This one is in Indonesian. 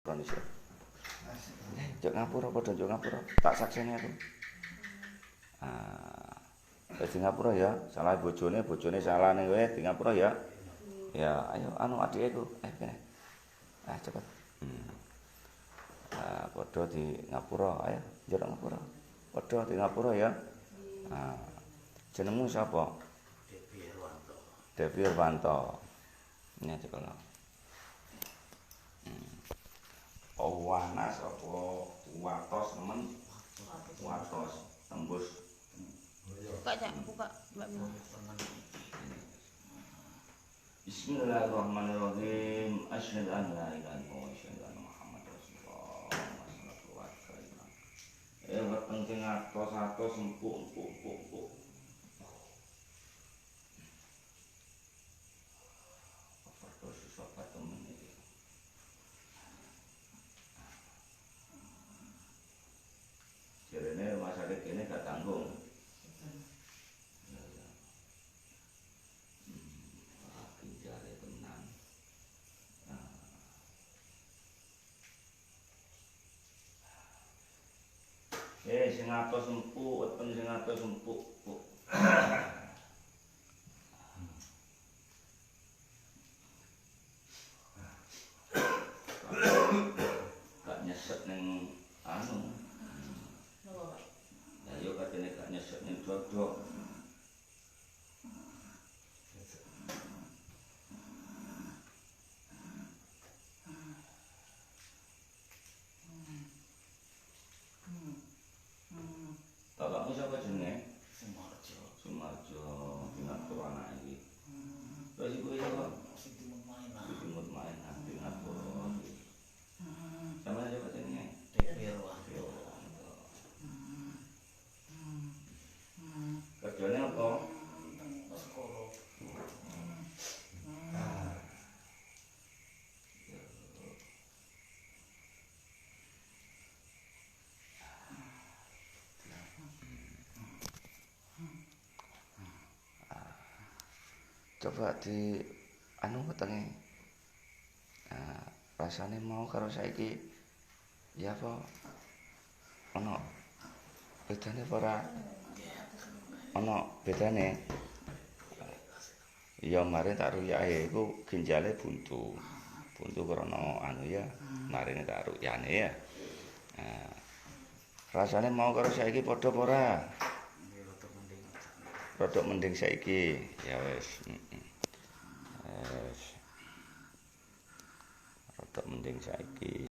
Indonesia. Jok Ngapura padha jok Ngapura. Tak sakseni aku. Di Ngapura ya, salah bojone salah ning kowe di Ngapura ya. Ya, ayo anu adikeku. Kene. Cepet. Padha di Ngapura, ayo jok Ngapura. Padha di Ngapura ya. Jenengmu sapa? Devi Irwanto. Ini aja kalau. Wanas apa watos nemen? Watos tembus. Buka Cak, buka Mbak Min. Bismillahirrahmanirrahim. Asyhadu an la ilaha illallah wa asyhadu anna Muhammadar Rasulullah. Sallallahu alaihi wasallam. Weteng sing atos empuk. Overdose sobat temen iki. Jarene rumah sakit kene gak tanggung. Sing atos empuk, weteng sing atos empuk. Gak nyesek ning anu. Napa, Pak? Lah yo katene gak nyesek ning dodok. Bapakmu siapa jenenge? Sumarjo, Singapura anak iki. Terus ibu siapa? Siti Mutmainah, Singapura. Sama siapa jenenge? Devi Irwanto. Kerjane apa? Sekolah. Coba di anu wetenge. Rasane mau karo saiki ya apa? Ono bedane apa ora? Ono bedane. Ya mari tak ruyake iku ginjale buntu. Buntu krana anu ya, marine tak ruyane ya. Rasane mau karo saiki padha apa ora? Rodok mending saiki. Ya wis. Rodok mending saiki.